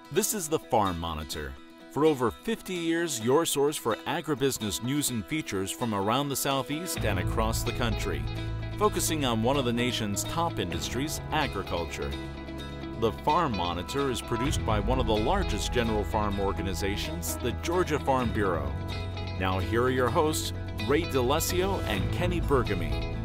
This is the Farm Monitor. For over 50 years, your source for agribusiness news and features from around the Southeast and across the country, focusing on one of the nation's top industries, agriculture. The Farm Monitor is produced by one of the largest general farm organizations, the Georgia Farm Bureau. Now here are your hosts, Ray DeLessio and Kenny Burgamy.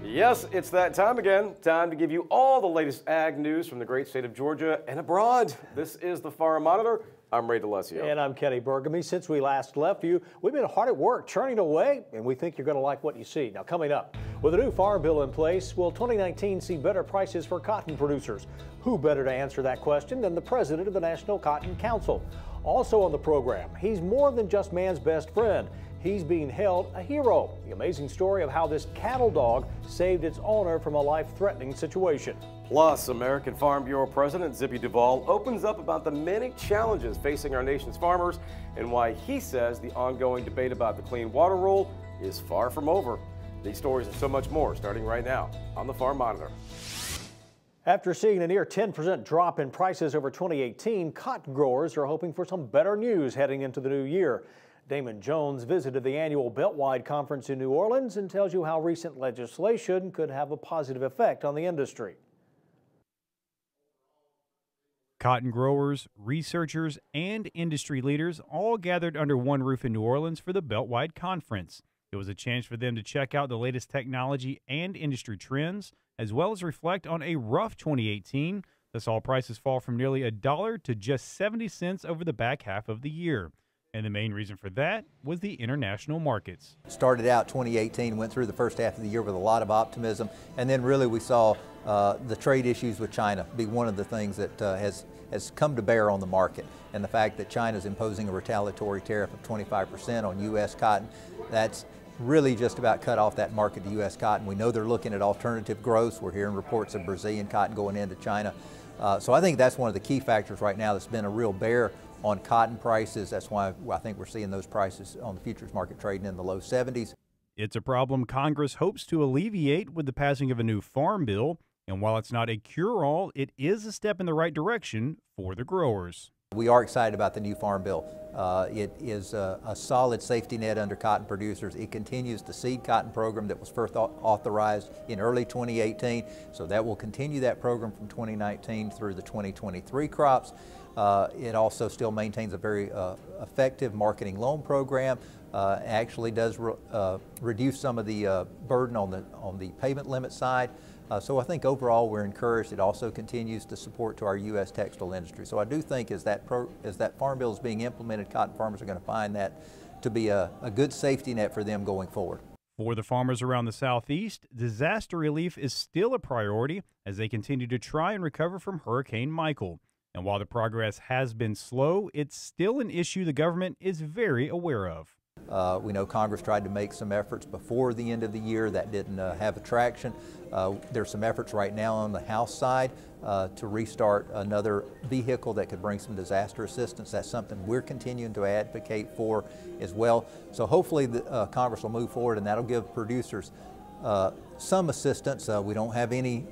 Yes, it's that time again. Time to give you all the latest ag news from the great state of Georgia and abroad. This is the Farm Monitor. I'm Ray DeLessio. And I'm Kenny Burgamy. Since we last left you, we've been hard at work churning away, and we think you're going to like what you see. Now, coming up, with a new farm bill in place, will 2019 see better prices for cotton producers? Who better to answer that question than the president of the National Cotton Council? Also on the program, he's more than just man's best friend. He's being held a hero. The amazing story of how this cattle dog saved its owner from a life-threatening situation. Plus, American Farm Bureau President Zippy Duvall opens up about the many challenges facing our nation's farmers and why he says the ongoing debate about the clean water rule is far from over. These stories and so much more starting right now on the Farm Monitor. After seeing a near 10% drop in prices over 2018, cotton growers are hoping for some better news heading into the new year. Damon Jones visited the annual Beltwide Conference in New Orleans and tells you how recent legislation could have a positive effect on the industry. Cotton growers, researchers, and industry leaders all gathered under one roof in New Orleans for the Beltwide Conference. It was a chance for them to check out the latest technology and industry trends, as well as reflect on a rough 2018 that saw prices fall from nearly $1 to just 70 cents over the back half of the year. And the main reason for that was the international markets. Started out 2018, went through the first half of the year with a lot of optimism, and then really we saw the trade issues with China be one of the things that has come to bear on the market. And the fact that China is imposing a retaliatory tariff of 25% on U.S. cotton, that's really just about cut off that market to U.S. cotton. We know they're looking at alternative growths. We're hearing reports of Brazilian cotton going into China. So I think that's one of the key factors right now that's been a real bear on cotton prices. That's why I think we're seeing those prices on the futures market trading in the low 70s. It's a problem Congress hopes to alleviate with the passing of a new farm bill. And while it's not a cure-all, it is a step in the right direction for the growers. We are excited about the new farm bill. It is a solid safety net under cotton producers. It continues the seed cotton program that was first authorized in early 2018. So that will continue that program from 2019 through the 2023 crops. It also still maintains a very effective marketing loan program. Actually does reduce some of the burden on the payment limit side. So I think overall we're encouraged. It also continues to support to our U.S. textile industry. So I do think as that farm bill is being implemented, cotton farmers are going to find that to be a good safety net for them going forward. For the farmers around the Southeast, disaster relief is still a priority as they continue to try and recover from Hurricane Michael. And while the progress has been slow, it's still an issue the government is very aware of. We know Congress tried to make some efforts before the end of the year. That didn't have traction. There's some efforts right now on the House side to restart another vehicle that could bring some disaster assistance. That's something we're continuing to advocate for as well. So hopefully Congress will move forward, and that'll give producers some assistance. We don't have any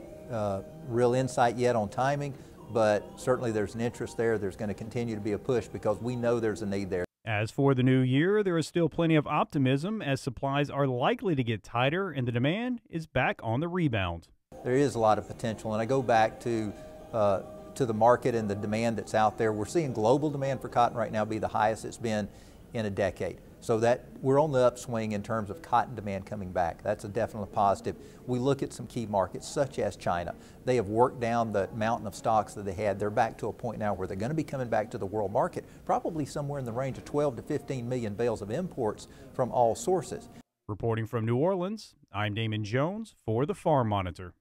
real insight yet on timing, but certainly there's an interest there. There's going to continue to be a push because we know there's a need there. As for the new year, there is still plenty of optimism as supplies are likely to get tighter and the demand is back on the rebound. There is a lot of potential, and I go back to the market and the demand that's out there. We're seeing global demand for cotton right now be the highest it's been in a decade. So that we're on the upswing in terms of cotton demand coming back. That's a definite positive. We look at some key markets such as China. They have worked down the mountain of stocks that they had. They're back to a point now where they're going to be coming back to the world market, probably somewhere in the range of 12 to 15 million bales of imports from all sources. Reporting from New Orleans, I'm Damon Jones for the Farm Monitor.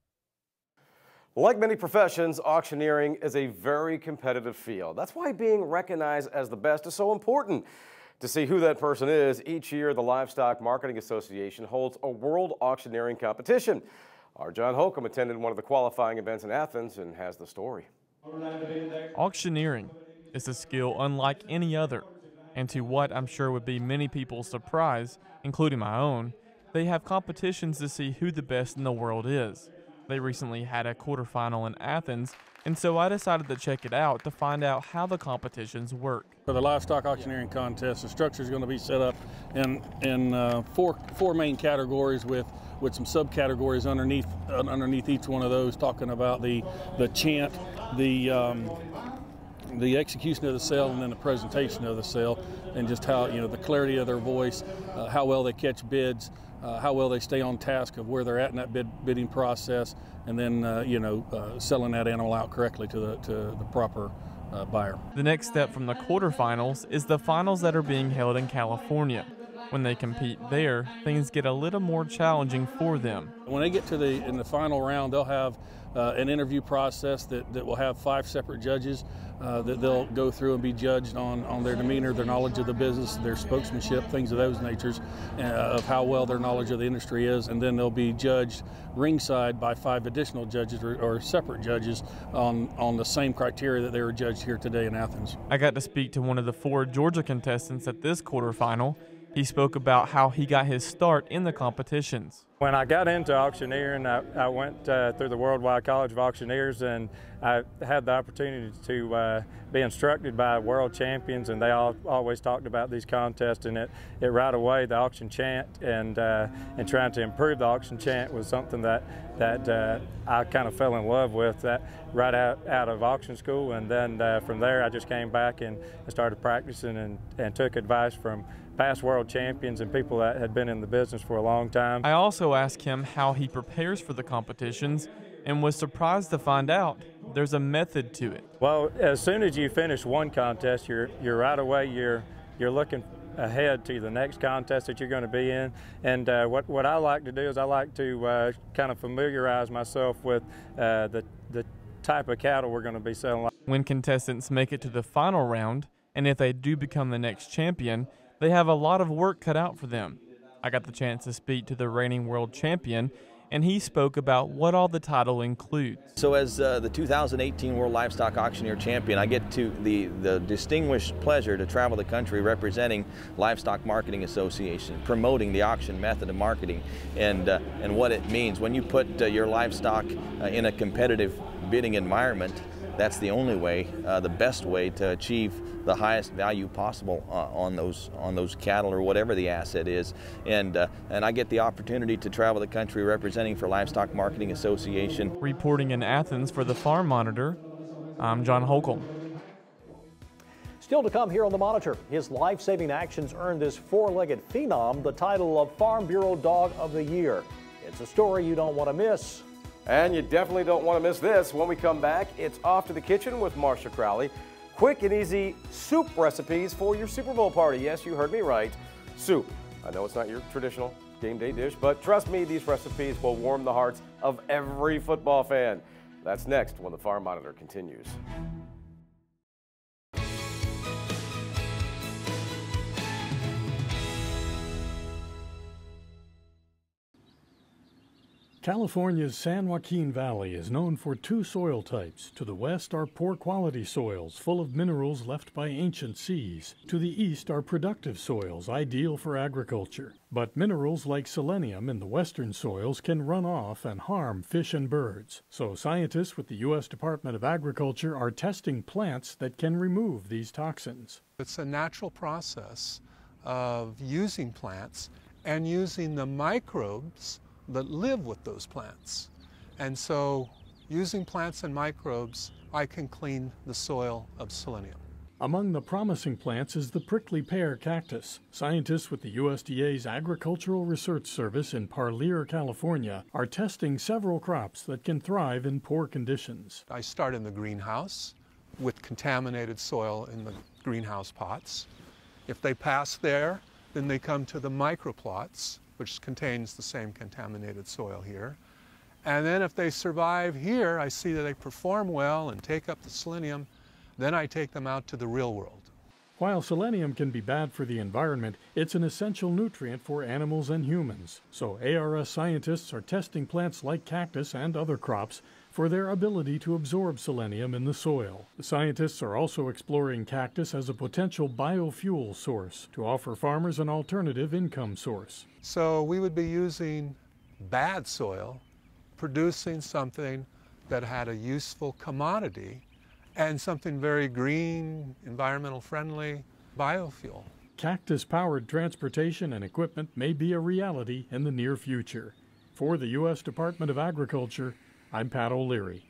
Like many professions, auctioneering is a very competitive field. That's why being recognized as the best is so important. To see who that person is, each year the Livestock Marketing Association holds a world auctioneering competition. Our John Holcomb attended one of the qualifying events in Athens and has the story. Auctioneering is a skill unlike any other, and to what I'm sure would be many people's surprise, including my own, they have competitions to see who the best in the world is. They recently had a quarterfinal in Athens, and so I decided to check it out to find out how the competitions work. For the livestock auctioneering contest, the structure is going to be set up in four main categories with some subcategories underneath each one of those, talking about the chant, the execution of the sale, and then the presentation of the sale, and just how, the clarity of their voice, how well they catch bids, how well they stay on task of where they're at in that bidding process, and then selling that animal out correctly to the proper buyer. The next step from the quarterfinals is the finals that are being held in California. When they compete there, things get a little more challenging for them. When they get to in the final round, they'll have an interview process that will have 5 separate judges that they'll go through and be judged on their demeanor, their knowledge of the business, their spokesmanship, things of those natures, of how well their knowledge of the industry is, and then they'll be judged ringside by 5 additional judges or separate judges on the same criteria that they were judged here today in Athens. I got to speak to one of the 4 Georgia contestants at this quarterfinal. He spoke about how he got his start in the competitions. When I got into auctioneering, I went through the Worldwide College of Auctioneers, and I had the opportunity to be instructed by world champions, and they always talked about these contests, and it right away, the auction chant and trying to improve the auction chant was something that I kind of fell in love with that right out of auction school, and then from there I just came back and started practicing and took advice from past world champions and people that had been in the business for a long time. I also asked him how he prepares for the competitions and was surprised to find out there's a method to it. Well, as soon as you finish one contest, you're right away you're looking ahead to the next contest that you're going to be in. And what I like to do is I like to kind of familiarize myself with the type of cattle we're going to be selling. When contestants make it to the final round, and if they do become the next champion, they have a lot of work cut out for them. I got the chance to speak to the reigning world champion, and he spoke about what all the title includes. So as the 2018 World Livestock Auctioneer Champion, I get to the distinguished pleasure to travel the country representing Livestock Marketing Association, promoting the auction method of marketing and what it means. When you put your livestock in a competitive bidding environment, that's the only way, the best way to achieve the highest value possible on those cattle or whatever the asset is. And I get the opportunity to travel the country representing for Livestock Marketing Association. Reporting in Athens for the Farm Monitor, I'm John Holcomb. Still to come here on The Monitor, his life-saving actions earned this 4-legged phenom the title of Farm Bureau Dog of the Year. It's a story you don't want to miss. And you definitely don't want to miss this. When we come back, it's Off to the Kitchen with Marsha Crowley. Quick and easy soup recipes for your Super Bowl party. Yes, you heard me right. Soup. I know it's not your traditional game day dish, but trust me, these recipes will warm the hearts of every football fan. That's next when the Farm Monitor continues. California's San Joaquin Valley is known for 2 soil types. To the west are poor quality soils full of minerals left by ancient seas. To the east are productive soils ideal for agriculture. But minerals like selenium in the western soils can run off and harm fish and birds. So scientists with the U.S. Department of Agriculture are testing plants that can remove these toxins. It's a natural process of using plants and using the microbes that live with those plants. And so using plants and microbes, I can clean the soil of selenium. Among the promising plants is the prickly pear cactus. Scientists with the USDA's Agricultural Research Service in Parlier, California, are testing several crops that can thrive in poor conditions. I start in the greenhouse with contaminated soil in the greenhouse pots. If they pass there, then they come to the microplots, which contains the same contaminated soil here. And then if they survive here, I see that they perform well and take up the selenium, then I take them out to the real world. While selenium can be bad for the environment, it's an essential nutrient for animals and humans. So ARS scientists are testing plants like cactus and other crops for their ability to absorb selenium in the soil. The scientists are also exploring cactus as a potential biofuel source to offer farmers an alternative income source. So we would be using bad soil producing something that had a useful commodity and something very green, environmental friendly, biofuel. Cactus-powered transportation and equipment may be a reality in the near future. For the U.S. Department of Agriculture, I'm Pat O'Leary.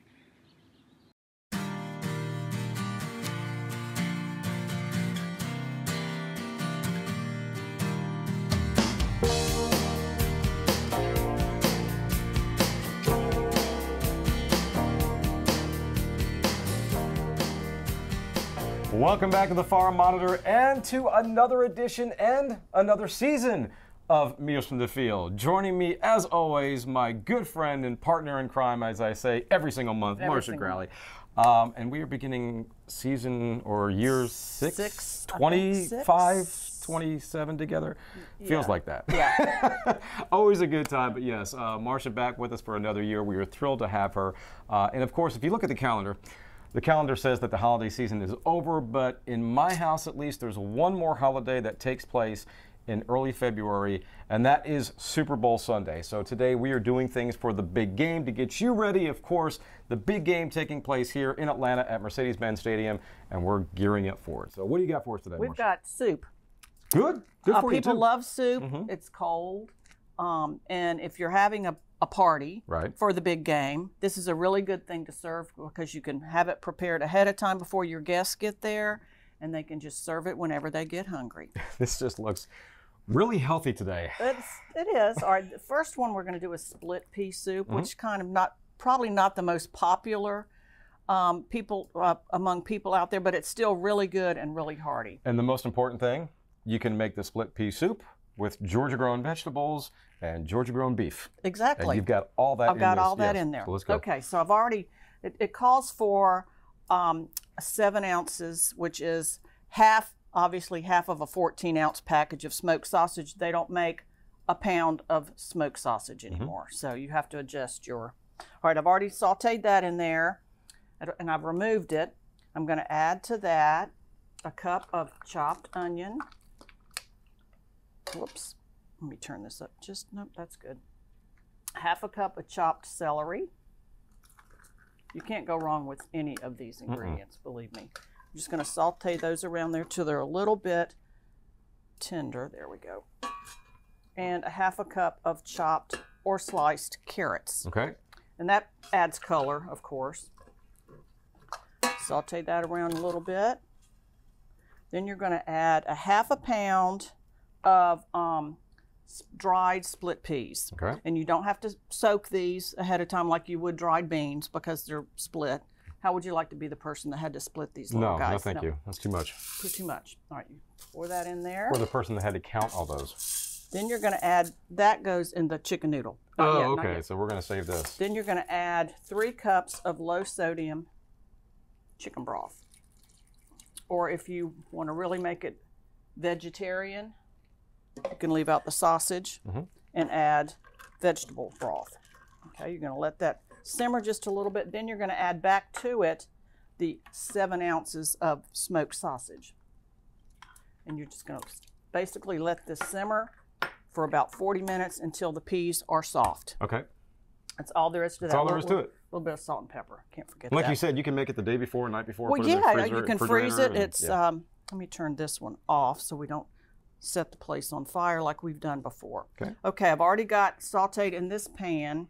Welcome back to the Farm Monitor and to another edition and another season of Meals from the Field. Joining me, as always, my good friend and partner in crime, as I say every single month, Marcia Gralley. And we are beginning season or year 6, 25, 27 together. Feels like that. Yeah. Always a good time, but yes, Marcia back with us for another year. We are thrilled to have her. And of course, if you look at the calendar says that the holiday season is over, but in my house at least, there's one more holiday that takes place in early February, and that is Super Bowl Sunday. So today we are doing things for the big game to get you ready. Of course, the big game taking place here in Atlanta at Mercedes-Benz Stadium, and we're gearing up for it. So what do you got for us today, We've Marcia? got soup. Good for you too. People love soup. It's cold. And if you're having a party for the big game, this is a really good thing to serve because you can have it prepared ahead of time before your guests get there, and they can just serve it whenever they get hungry. This just looks really healthy today. It is. All right, the first one we're going to do is split pea soup, which kind of probably not the most popular among people out there, but it's still really good and really hearty. And the most important thing, you can make the split pea soup with Georgia-grown vegetables and Georgia-grown beef. Exactly. And you've got all that in this. I've got all that in there. So let's go. Okay, so I've already, it calls for 7 ounces, which is obviously half of a 14-ounce package of smoked sausage. They don't make a pound of smoked sausage anymore, so you have to adjust your. All right, I've already sauteed that in there, and I've removed it. I'm going to add to that a cup of chopped onion. Whoops, let me turn this up. Nope, that's good. Half a cup of chopped celery. You can't go wrong with any of these ingredients, believe me. I'm just going to saute those around there till they're a little bit tender. There we go. And a half a cup of chopped or sliced carrots. Okay. And that adds color, of course. Saute that around a little bit. Then you're going to add a half a pound of dried split peas. Okay. And you don't have to soak these ahead of time like you would dried beans because they're split. How would you like to be the person that had to split these little guys? No, thank you. That's too much. Too much. All right, you pour that in there. Or the person that had to count all those. Then you're going to add, that goes in the chicken noodle. Okay, so we're going to save this. Then you're going to add 3 cups of low sodium chicken broth. Or if you want to really make it vegetarian, you can leave out the sausage and add vegetable broth. Okay, you're going to let that simmer just a little bit. Then you're going to add back to it the 7 ounces of smoked sausage. And you're just going to basically let this simmer for about 40 minutes until the peas are soft. Okay. That's all there is to that. That's all there is to it. A little bit of salt and pepper. Can't forget that. Like you said, you can make it the day before, night before. Well, put it in the yeah, freezer, you can freeze it. It's yeah. Let me turn this one off so we don't set the place on fire like we've done before. Okay. Okay, I've already got sauteed in this pan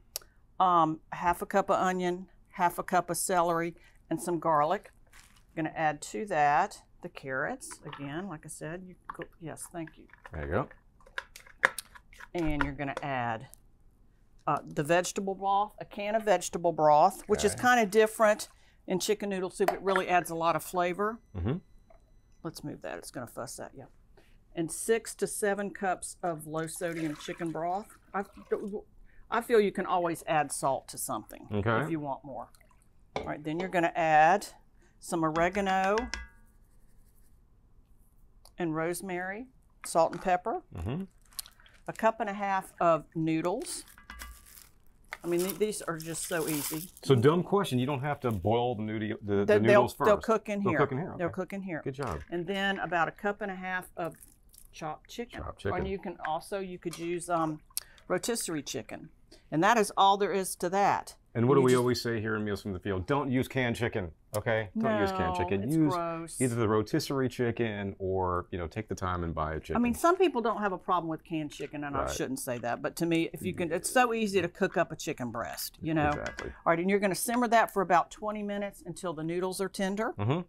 half a cup of onion, half a cup of celery, and some garlic. I'm going to add to that the carrots. Again, like I said, yes, thank you. There you go. And you're going to add the vegetable broth, a can of vegetable broth, which is kind of different in chicken noodle soup. It really adds a lot of flavor. Let's move that. It's going to fuss that, yeah. And 6 to 7 cups of low sodium chicken broth. I feel you can always add salt to something if you want more. All right, then you're going to add some oregano and rosemary, salt and pepper, a cup and a half of noodles. I mean, these are just so easy. So dumb question, you don't have to boil the noodles first. They'll cook in here. They'll cook in here, okay. They'll cook in here. Good job. And then about a cup and a half of chopped chicken. And you could use rotisserie chicken. And that is all there is to that. And what do we always say here in Meals from the Field? Don't use canned chicken, okay? Don't use canned chicken. It's use gross. either the rotisserie chicken or, you know, take the time and buy a chicken. I mean, some people don't have a problem with canned chicken, and I shouldn't say that. But to me, if you can, it's so easy to cook up a chicken breast, you know? Exactly. All right, and you're going to simmer that for about 20 minutes until the noodles are tender. Mm-hmm.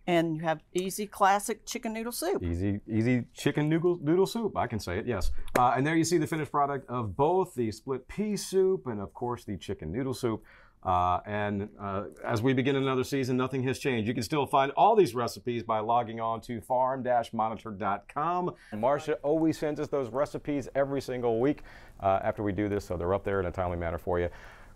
And you have easy, classic chicken noodle soup. Easy chicken noodle soup. I can say it, yes. And there you see the finished product of both the split pea soup and, of course, the chicken noodle soup. As we begin another season, nothing has changed. You can still find all these recipes by logging on to farm-monitor.com. Marcia always sends us those recipes every single week after we do this, so they're up there in a timely manner for you.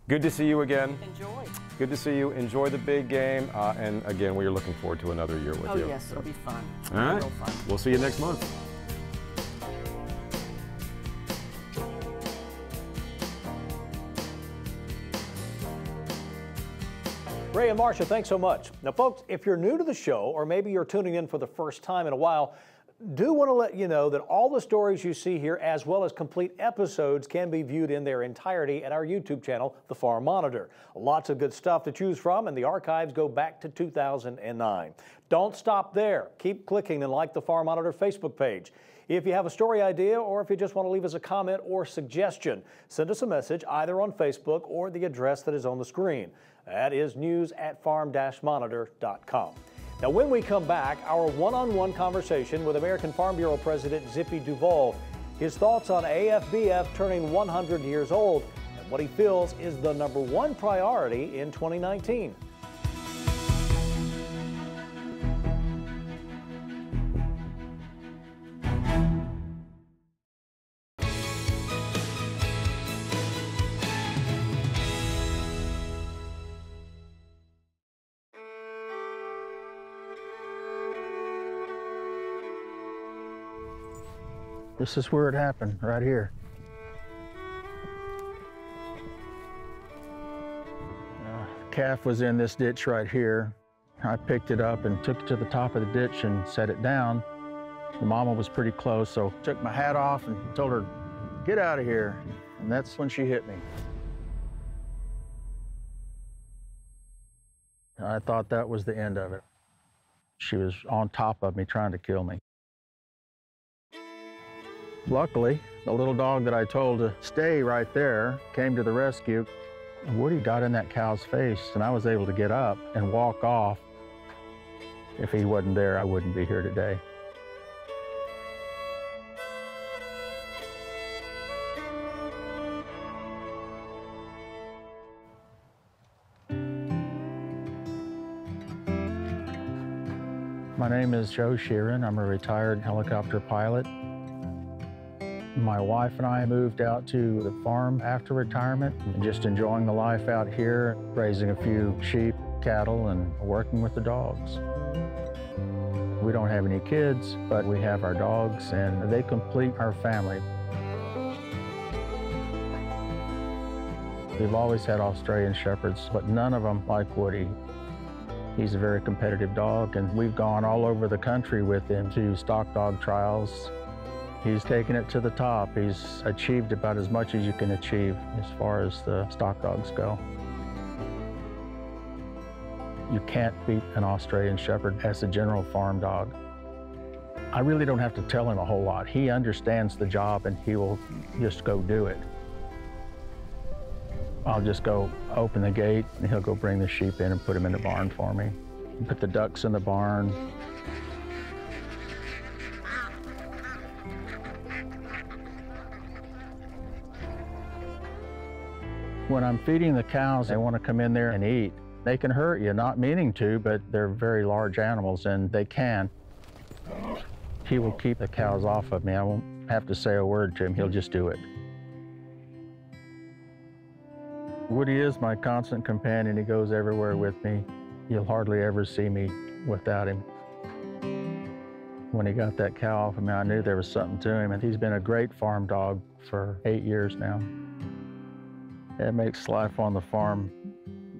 Good to see you again. Enjoy. Good to see you. Enjoy the big game. And again, we are looking forward to another year with you. Oh, yes, it'll be fun. All right. Real fun. We'll see you next month. Ray and Marcia, thanks so much. Now, folks, if you're new to the show, or maybe you're tuning in for the first time in a while, do want to let you know that all the stories you see here, as well as complete episodes, can be viewed in their entirety at our YouTube channel, The Farm Monitor. Lots of good stuff to choose from, and the archives go back to 2009. Don't stop there. Keep clicking and like the Farm Monitor Facebook page. If you have a story idea, or if you just want to leave us a comment or suggestion, send us a message either on Facebook or the address that is on the screen. That is news@farm-monitor.com. Now, when we come back, our one-on-one conversation with American Farm Bureau President Zippy Duvall, his thoughts on AFBF turning 100 years old, and what he feels is the #1 priority in 2019. This is where it happened, right here. Calf was in this ditch right here. I picked it up and took it to the top of the ditch and set it down. The mama was pretty close, so took my hat off and told her, "Get out of here." And that's when she hit me. I thought that was the end of it. She was on top of me trying to kill me. Luckily, the little dog that I told to stay right there came to the rescue. Woody got in that cow's face, and I was able to get up and walk off. If he wasn't there, I wouldn't be here today. My name is Joe Sheeran. I'm a retired helicopter pilot. My wife and I moved out to the farm after retirement, and just enjoying the life out here, raising a few sheep, cattle, and working with the dogs. We don't have any kids, but we have our dogs, and they complete our family. We've always had Australian Shepherds, but none of them like Woody. He's a very competitive dog, and we've gone all over the country with him to stock dog trials. He's taken it to the top. He's achieved about as much as you can achieve as far as the stock dogs go. You can't beat an Australian Shepherd as a general farm dog. I really don't have to tell him a whole lot. He understands the job, and he will just go do it. I'll just go open the gate, and he'll go bring the sheep in and put them in the barn for me. Put the ducks in the barn. When I'm feeding the cows, they want to come in there and eat. They can hurt you, not meaning to, but they're very large animals, and they can. He will keep the cows off of me. I won't have to say a word to him. He'll just do it. Woody is my constant companion. He goes everywhere with me. You'll hardly ever see me without him. When he got that cow off of me, I knew there was something to him, and he's been a great farm dog for 8 years now. It makes life on the farm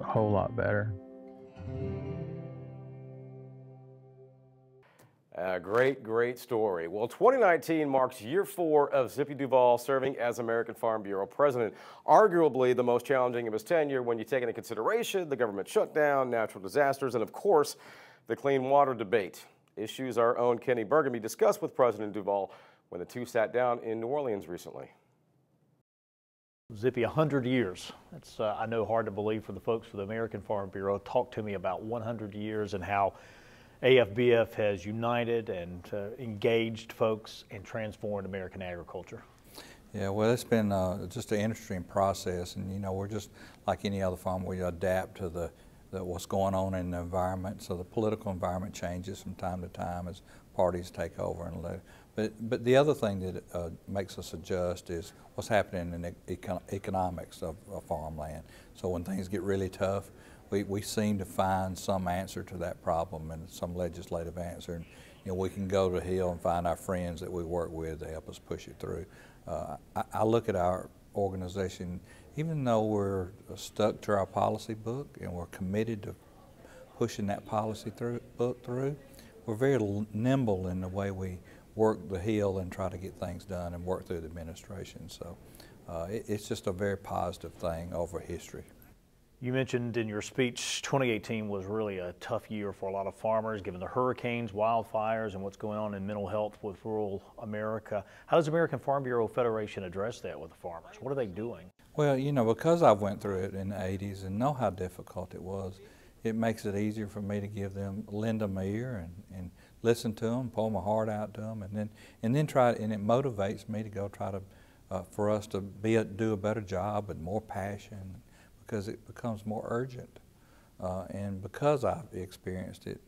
a whole lot better. Great story. Well, 2019 marks year 4 of Zippy Duvall serving as American Farm Bureau president. Arguably the most challenging of his tenure when you take into consideration the government shutdown, natural disasters, and of course, the clean water debate. Issues our own Kenny Burgundy discussed with President Duvall when the two sat down in New Orleans recently. Zippy, 100 years. That's, I know, hard to believe for the folks for the American Farm Bureau. Talk to me about 100 years and how AFBF has united and engaged folks and transformed American agriculture. Yeah, well, it's been just an interesting process, and you know, we're just like any other farm. We adapt to what's going on in the environment. So the political environment changes from time to time as parties take over and live. But the other thing that makes us adjust is what's happening in the economics of farmland. So when things get really tough, we seem to find some answer to that problem and some legislative answer. And, you know, we can go to the Hill and find our friends that we work with to help us push it through. I look at our organization, even though we're stuck to our policy book and we're committed to pushing that policy book through, we're very nimble in the way we work the Hill and try to get things done and work through the administration. So it's just a very positive thing over history. You mentioned in your speech 2018 was really a tough year for a lot of farmers, given the hurricanes, wildfires, and what's going on in mental health with rural America. How does American Farm Bureau Federation address that with the farmers? What are they doing? Well, you know, because I went through it in the 80s and know how difficult it was, it makes it easier for me to lend them an ear and listen to them, pour my heart out to them, and then try, and it motivates me to go try to, for us to do a better job with more passion, because it becomes more urgent. And because I've experienced it,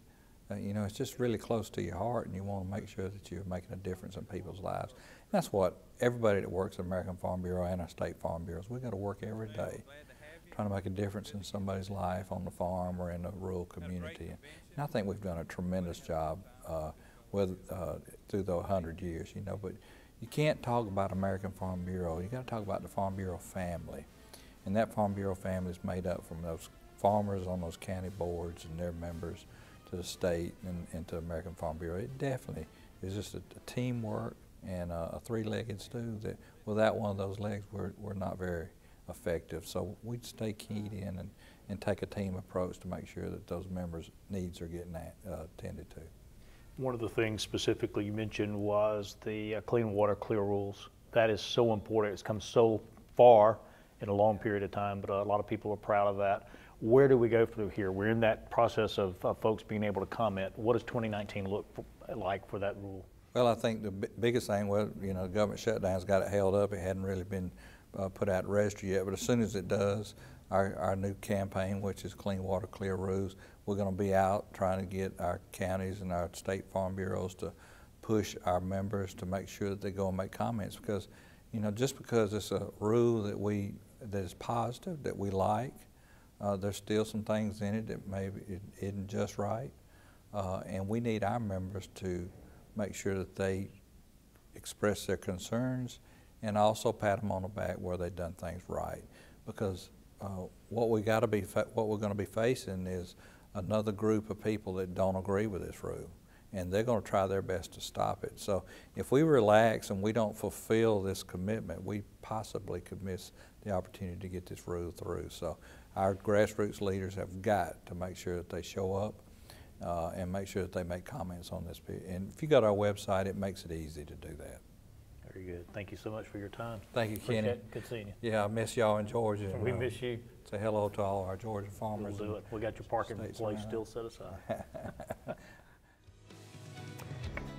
you know, it's just really close to your heart, and you want to make sure that you're making a difference in people's lives. And that's what everybody that works at American Farm Bureau and our state farm bureaus, we've got to work every day trying to make a difference in somebody's life on the farm or in a rural community. And I think we've done a tremendous job through the 100 years, you know, but you can't talk about American Farm Bureau. You got to talk about the Farm Bureau family. And that Farm Bureau family is made up from those farmers on those county boards and their members to the state and to American Farm Bureau. It definitely is just a teamwork and a three-legged stool that without one of those legs, we're not very effective. So we stay keyed in and take a team approach to make sure that those members' needs are getting attended to. One of the things specifically you mentioned was the clean water, clear rules. That is so important. It's come so far in a long period of time, but a lot of people are proud of that. Where do we go through here? We're in that process of folks being able to comment. What does 2019 look like for that rule? Well, I think the biggest thing was, you know, the government shutdown's got it held up. It hadn't really been put out in registry yet, but as soon as it does, our new campaign, which is Clean Water, Clear Rules, we're going to be out trying to get our counties and our state farm bureaus to push our members to make sure that they go and make comments, because, you know, just because it's a rule that is positive, that we like, there's still some things in it that maybe it isn't just right, and we need our members to make sure that they express their concerns and also pat them on the back where they've done things right, because what we're going to be facing is another group of people that don't agree with this rule, and they're going to try their best to stop it. So if we relax and we don't fulfill this commitment, we possibly could miss the opportunity to get this rule through. So our grassroots leaders have got to make sure that they show up and make sure that they make comments on this. And if you go to our website, it makes it easy to do that. Very good. Thank you so much for your time. Thank you, Kenny. Good seeing you. Yeah, I miss y'all in Georgia. We miss you. Say hello to all our Georgia farmers. We'll do it. We got your parking place still set aside.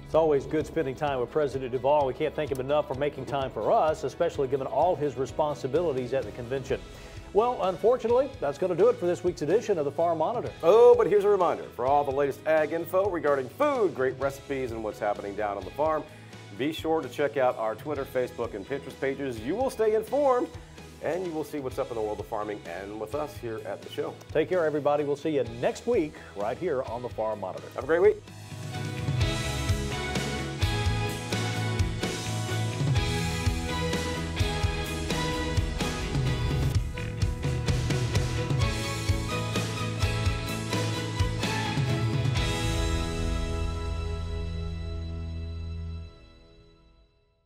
It's always good spending time with President Duvall. We can't thank him enough for making time for us, especially given all his responsibilities at the convention. Well, unfortunately, that's going to do it for this week's edition of the Farm Monitor. Oh, but here's a reminder. For all the latest ag info regarding food, great recipes, and what's happening down on the farm, be sure to check out our Twitter, Facebook, and Pinterest pages. You will stay informed, and you will see what's up in the world of farming and with us here at the show. Take care, everybody. We'll see you next week right here on the Farm Monitor. Have a great week.